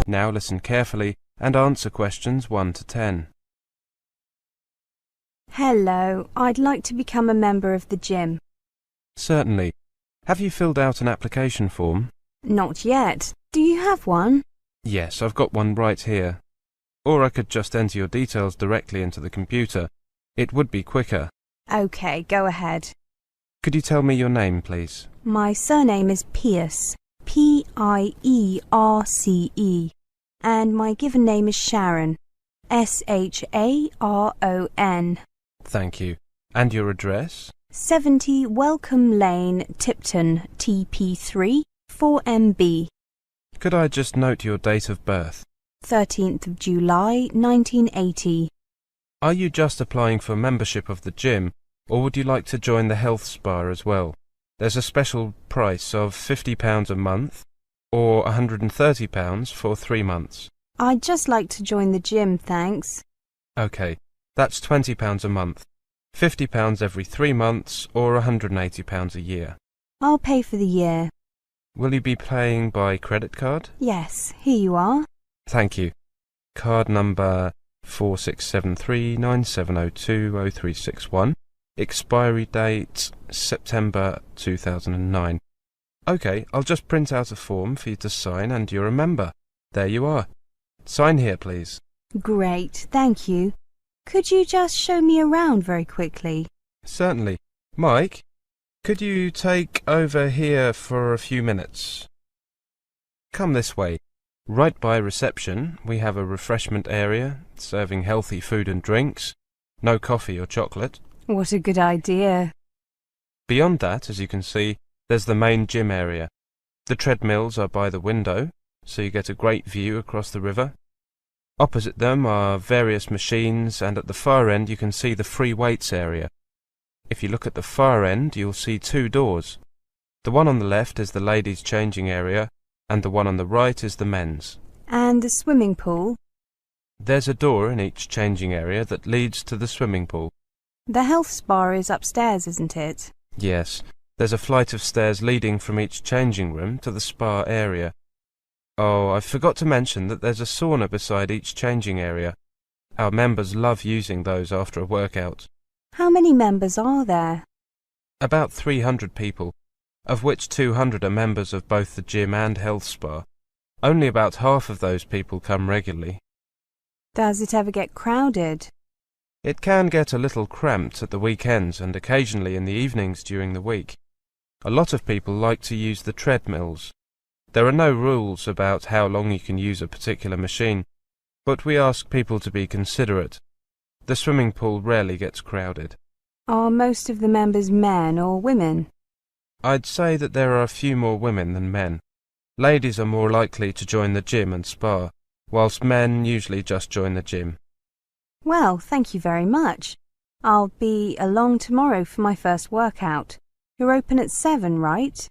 Now listen carefully and answer questions 1 to 10. Hello, I'd like to become a member of the gym. Certainly. Have you filled out an application form? Not yet. Do you have one? Yes, I've got one right here. Or I could just enter your details directly into the computer. It would be quicker. OK, go ahead. Could you tell me your name, please? My surname is Pierce, P-I-E-R-C-E, and my given name is Sharon, S-H-A-R-O-N. Thank you. And your address? 70 Welcome Lane, Tipton, TP3, 4MB. Could I just note your date of birth? 13th of July, 1980. Are you just applying for membership of the gym, or would you like to join the health spa as well? There's a special price of £50 a month, or £130 for 3 months. I'd just like to join the gym, thanks. OK, that's £20 a month, £50 every 3 months, or £180 a year. I'll pay for the year. Will you be paying by credit card? Yes, here you are. Thank you. Card number 467397020361. Expiry date September 2009. OK, I'll just print out a form for you to sign and you're a member. There you are. Sign here, please. Great, thank you. Could you just show me around very quickly? Certainly. Mike, could you take over here for a few minutes? Come this way. Right by reception, we have a refreshment area, serving healthy food and drinks. No coffee or chocolate. What a good idea. Beyond that, as you can see, there's the main gym area. The treadmills are by the window, so you get a great view across the river. Opposite them are various machines, and at the far end you can see the free weights area. If you look at the far end, you'll see 2 doors. The one on the left is the ladies' changing area, and the one on the right is the men's. And the swimming pool? There's a door in each changing area that leads to the swimming pool. The health spa is upstairs, isn't it? Yes, there's a flight of stairs leading from each changing room to the spa area. Oh, I forgot to mention that there's a sauna beside each changing area. Our members love using those after a workout. How many members are there? About 300 people, of which 200 are members of both the gym and health spa. Only about half of those people come regularly. Does it ever get crowded? It can get a little cramped at the weekends and occasionally in the evenings during the week. A lot of people like to use the treadmills. There are no rules about how long you can use a particular machine, but we ask people to be considerate. The swimming pool rarely gets crowded. Are most of the members men or women? I'd say that there are a few more women than men. Ladies are more likely to join the gym and spa, whilst men usually just join the gym. Well, thank you very much. I'll be along tomorrow for my first workout. You're open at 7, right?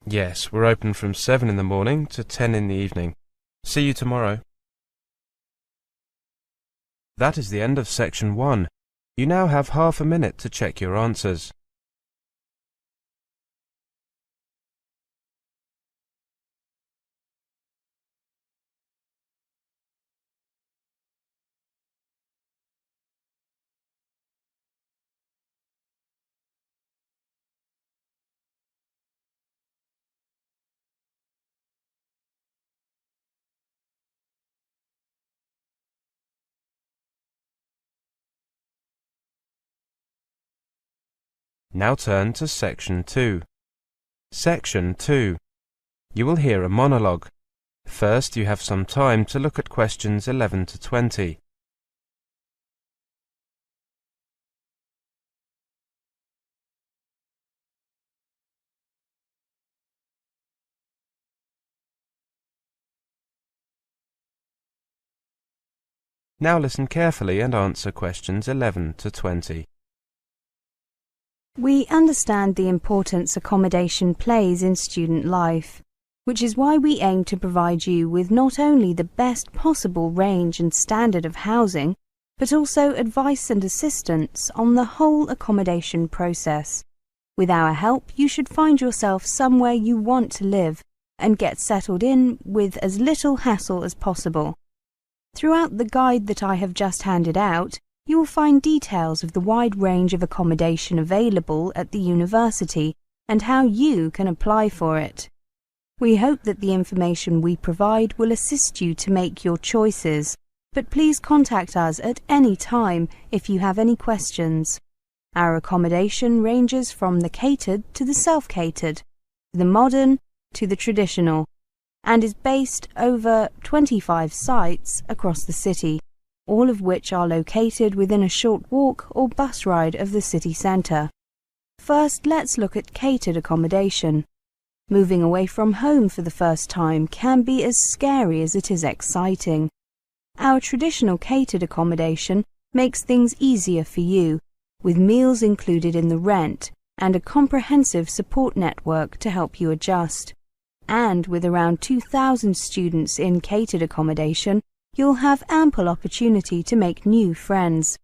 Yes, we're open from 7 in the morning to 10 in the evening. See you tomorrow. That is the end of section 1. You now have half a minute to check your answers. Now turn to Section 2. Section 2. You will hear a monologue. First, you have some time to look at questions 11 to 20. Now listen carefully and answer questions 11 to 20. We understand the importance accommodation plays in student life, which is why we aim to provide you with not only the best possible range and standard of housing, but also advice and assistance on the whole accommodation process. With our help, you should find yourself somewhere you want to live, and get settled in with as little hassle as possible. Throughout the guide that I have just handed out, you will find details of the wide range of accommodation available at the university and how you can apply for it. We hope that the information we provide will assist you to make your choices, but please contact us at any time if you have any questions. Our accommodation ranges from the catered to the self-catered, the modern to the traditional, and is based over 25 sites across the city, all of which are located within a short walk or bus ride of the city centre. First, let's look at catered accommodation. Moving away from home for the first time can be as scary as it is exciting. Our traditional catered accommodation makes things easier for you, with meals included in the rent and a comprehensive support network to help you adjust. And with around 2,000 students in catered accommodation, you'll have ample opportunity to make new friends.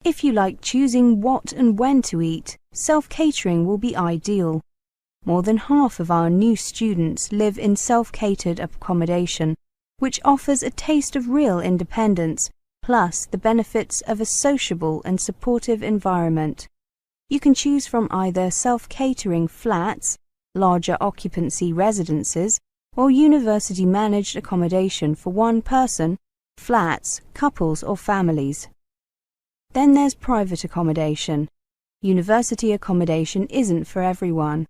If you like choosing what and when to eat, self-catering will be ideal. More than half of our new students live in self-catered accommodation, which offers a taste of real independence, plus the benefits of a sociable and supportive environment. You can choose from either self-catering flats, larger occupancy residences, or university-managed accommodation for one person, flats, couples or families. Then there's private accommodation. University accommodation isn't for everyone.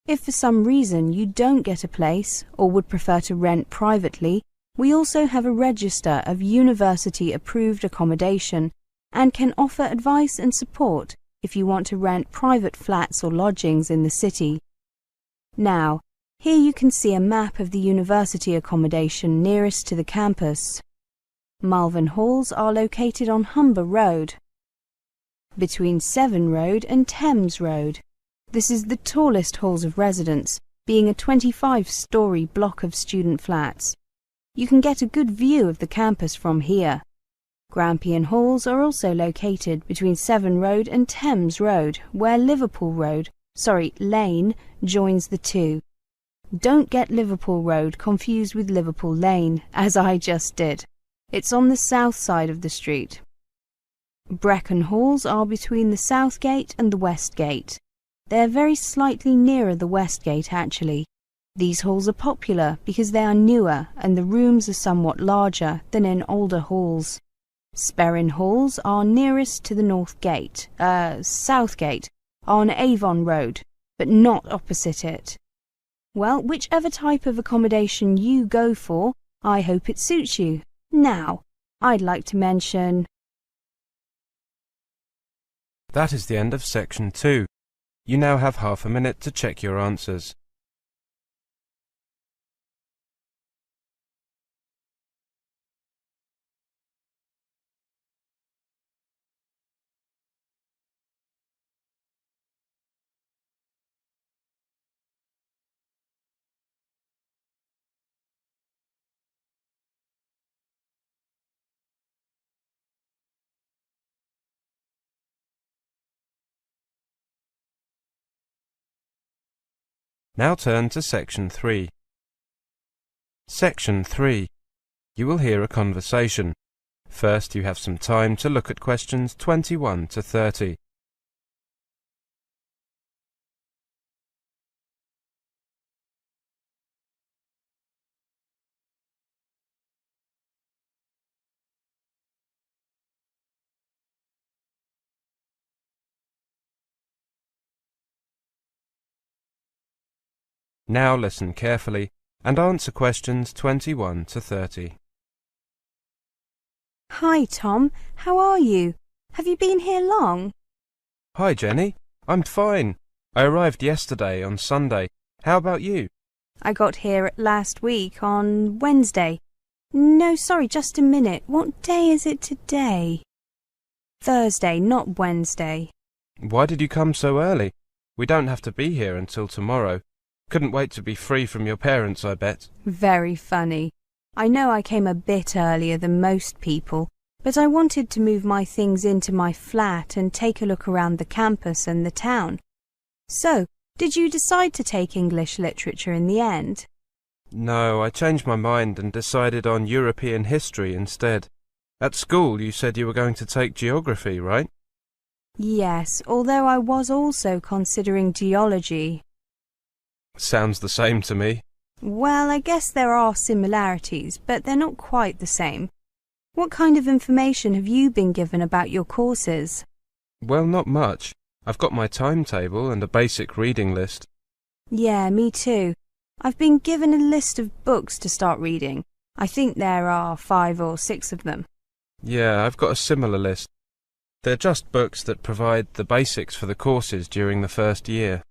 If for some reason you don't get a place or would prefer to rent privately, we also have a register of university-approved accommodation and can offer advice and support if you want to rent private flats or lodgings in the city. Now, here you can see a map of the university accommodation nearest to the campus. Malvern Halls are located on Humber Road, between Severn Road and Thames Road. This is the tallest halls of residence, being a 25-storey block of student flats. You can get a good view of the campus from here. Grampian Halls are also located between Severn Road and Thames Road, where Liverpool Lane joins the two. Don't get Liverpool Road confused with Liverpool Lane, as I just did. It's on the south side of the street. Brecon Halls are between the South Gate and the West Gate. They're very slightly nearer the West Gate, actually. These halls are popular because they are newer and the rooms are somewhat larger than in older halls. Sperrin Halls are nearest to the South Gate, on Avon Road, but not opposite it. Well, whichever type of accommodation you go for, I hope it suits you. Now, I'd like to mention... That is the end of section 2. You now have half a minute to check your answers. Now turn to section 3. Section 3. You will hear a conversation. First, you have some time to look at questions 21 to 30. Now listen carefully and answer questions 21 to 30. Hi, Tom. How are you? Have you been here long? Hi, Jenny. I'm fine. I arrived yesterday on Sunday. How about you? I got here last week on Wednesday. No, sorry, just a minute. What day is it today? Thursday, not Wednesday. Why did you come so early? We don't have to be here until tomorrow. Couldn't wait to be free from your parents, I bet. Very funny. I know I came a bit earlier than most people, but I wanted to move my things into my flat and take a look around the campus and the town. So, did you decide to take English literature in the end? No, I changed my mind and decided on European history instead. At school you said you were going to take geography, right? Yes, although I was also considering geology. Sounds the same to me. Well, I guess there are similarities, but they're not quite the same. What kind of information have you been given about your courses? Well, not much. I've got my timetable and a basic reading list. Yeah, me too. I've been given a list of books to start reading. I think there are 5 or 6 of them. Yeah, I've got a similar list. They're just books that provide the basics for the courses during the first year.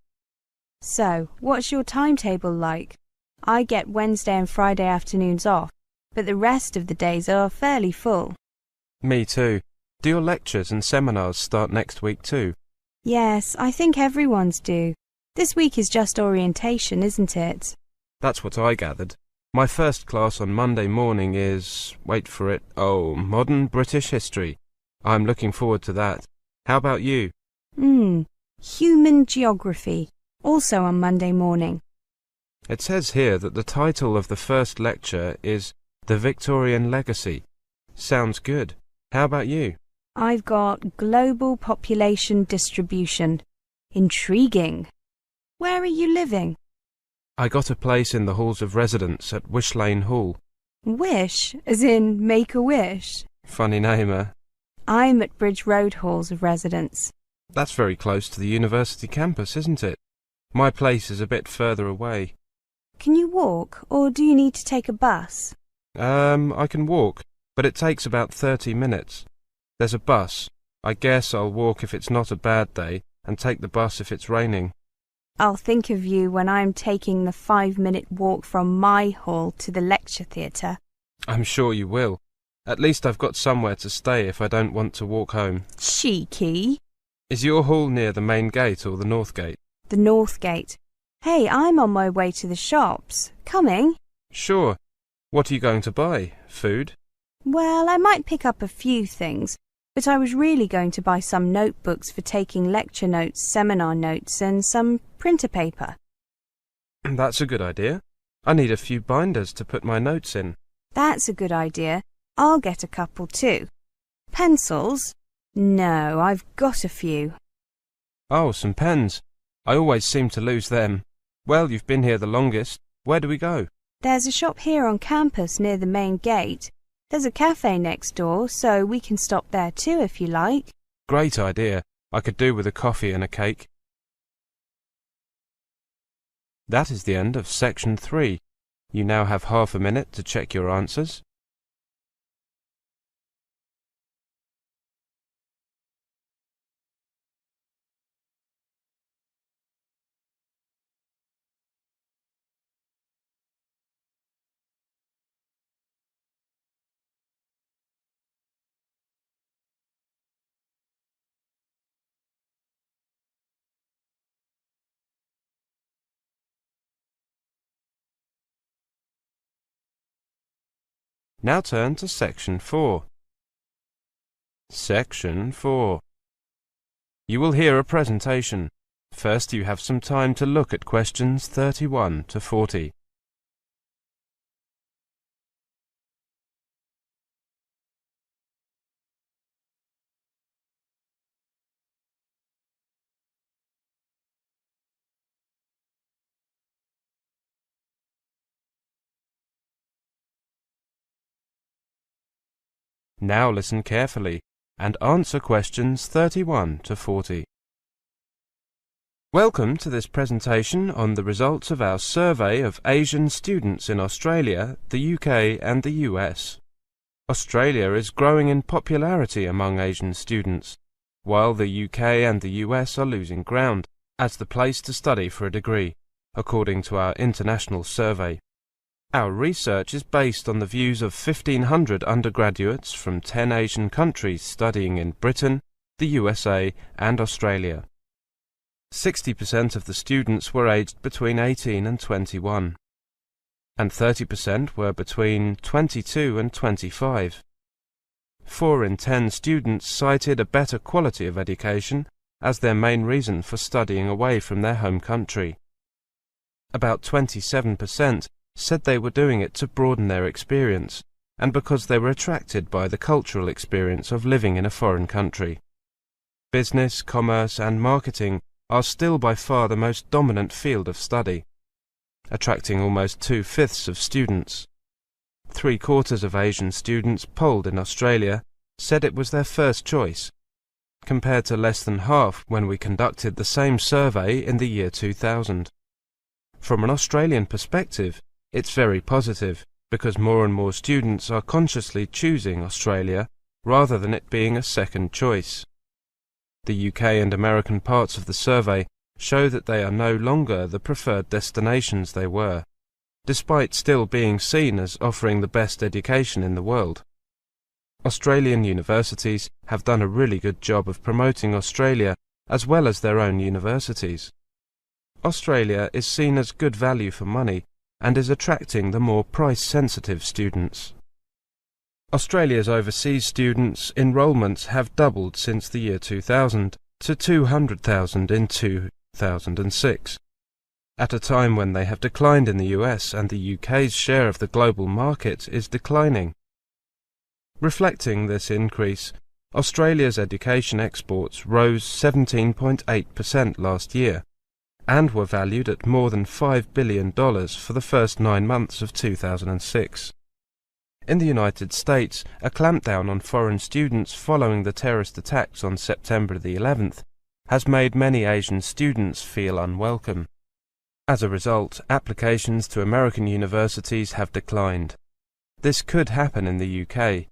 So, what's your timetable like? I get Wednesday and Friday afternoons off, but the rest of the days are fairly full. Me too. Do your lectures and seminars start next week too? Yes, I think everyone's do. This week is just orientation, isn't it? That's what I gathered. My first class on Monday morning is, wait for it, modern British history. I'm looking forward to that. How about you? Human geography, also on Monday morning. It says here that the title of the first lecture is The Victorian Legacy. Sounds good. How about you? I've got global population distribution. Intriguing. Where are you living? I got a place in the halls of residence at Wish Lane Hall. Wish, as in make a wish. Funny name, eh? I'm at Bridge Road halls of residence. That's very close to the university campus, isn't it? My place is a bit further away. Can you walk, or do you need to take a bus? I can walk, but it takes about 30 minutes. There's a bus. I guess I'll walk if it's not a bad day, and take the bus if it's raining. I'll think of you when I'm taking the 5-minute walk from my hall to the lecture theatre. I'm sure you will. At least I've got somewhere to stay if I don't want to walk home. Cheeky. Is your hall near the main gate or the north gate? The north gate. Hey, I'm on my way to the shops. Coming? Sure. What are you going to buy? Food? Well, I might pick up a few things, but I was really going to buy some notebooks for taking lecture notes, seminar notes, and some printer paper. That's a good idea. I need a few binders to put my notes in. That's a good idea. I'll get a couple too. Pencils? No, I've got a few. Oh, some pens. I always seem to lose them. Well, you've been here the longest. Where do we go? There's a shop here on campus near the main gate. There's a cafe next door, so we can stop there too if you like. Great idea. I could do with a coffee and a cake. That is the end of section 3. You now have half a minute to check your answers. Now turn to section 4. Section 4. You will hear a presentation. First you have some time to look at questions 31 to 40. Now listen carefully and answer questions 31 to 40. Welcome to this presentation on the results of our survey of Asian students in Australia, the UK and the US. Australia is growing in popularity among Asian students, while the UK and the US are losing ground as the place to study for a degree, according to our international survey. Our research is based on the views of 1,500 undergraduates from 10 Asian countries studying in Britain, the USA and Australia. 60% of the students were aged between 18 and 21, and 30% were between 22 and 25. 4 in 10 students cited a better quality of education as their main reason for studying away from their home country. About 27% said they were doing it to broaden their experience and because they were attracted by the cultural experience of living in a foreign country. Business, commerce and marketing are still by far the most dominant field of study, attracting almost 2/5 of students. 3/4 of Asian students polled in Australia said it was their first choice, compared to less than half when we conducted the same survey in the year 2000. From an Australian perspective, it's very positive, because more and more students are consciously choosing Australia rather than it being a second choice. The UK and American parts of the survey show that they are no longer the preferred destinations they were, despite still being seen as offering the best education in the world. Australian universities have done a really good job of promoting Australia as well as their own universities. Australia is seen as good value for money and is attracting the more price-sensitive students. Australia's overseas students' enrolments have doubled since the year 2000 to 200,000 in 2006, at a time when they have declined in the US and the UK's share of the global market is declining. Reflecting this increase, Australia's education exports rose 17.8% last year, and were valued at more than $5 billion for the first 9 months of 2006. In the United States, a clampdown on foreign students following the terrorist attacks on September the 11th has made many Asian students feel unwelcome. As a result, applications to American universities have declined. This could happen in the UK.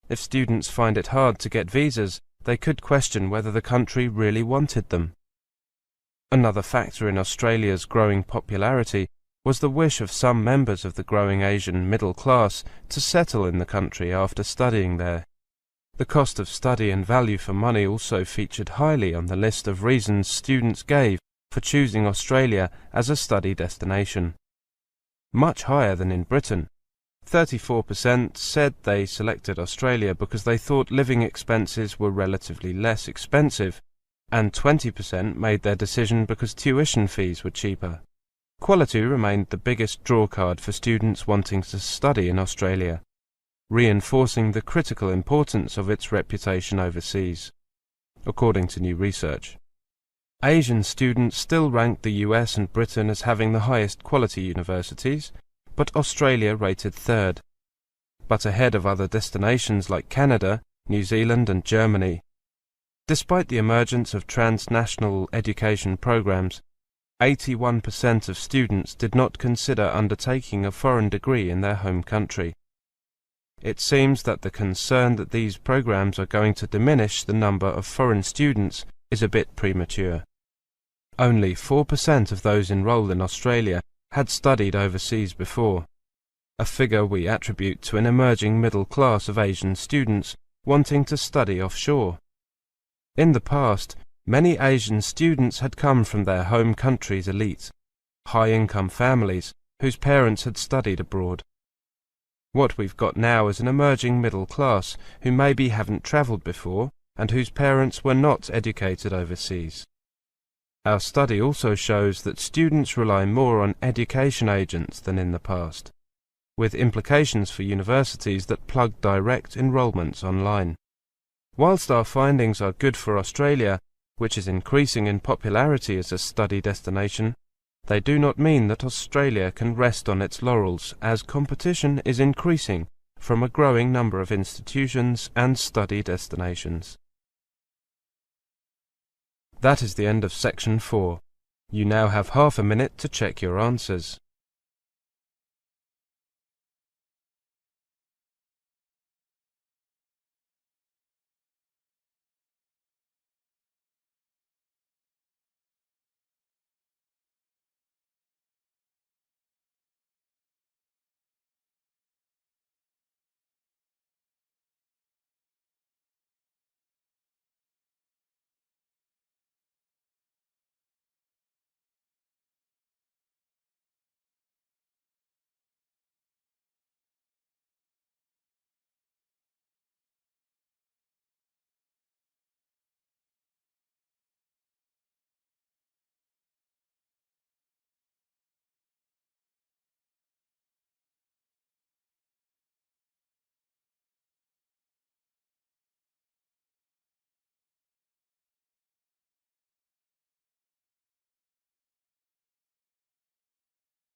If students find it hard to get visas, they could question whether the country really wanted them. Another factor in Australia's growing popularity was the wish of some members of the growing Asian middle class to settle in the country after studying there. The cost of study and value for money also featured highly on the list of reasons students gave for choosing Australia as a study destination. Much higher than in Britain. 34% said they selected Australia because they thought living expenses were relatively less expensive, and 20% made their decision because tuition fees were cheaper. Quality remained the biggest drawcard for students wanting to study in Australia, reinforcing the critical importance of its reputation overseas, according to new research. Asian students still ranked the US and Britain as having the highest quality universities, but Australia rated third, but ahead of other destinations like Canada, New Zealand and Germany. Despite the emergence of transnational education programs, 81% of students did not consider undertaking a foreign degree in their home country. It seems that the concern that these programs are going to diminish the number of foreign students is a bit premature. Only 4% of those enrolled in Australia had studied overseas before, a figure we attribute to an emerging middle class of Asian students wanting to study offshore. In the past, many Asian students had come from their home country's elite, high-income families whose parents had studied abroad. What we've got now is an emerging middle class who maybe haven't travelled before and whose parents were not educated overseas. Our study also shows that students rely more on education agents than in the past, with implications for universities that plug direct enrolments online. Whilst our findings are good for Australia, which is increasing in popularity as a study destination, they do not mean that Australia can rest on its laurels, as competition is increasing from a growing number of institutions and study destinations. That is the end of section 4. You now have half a minute to check your answers.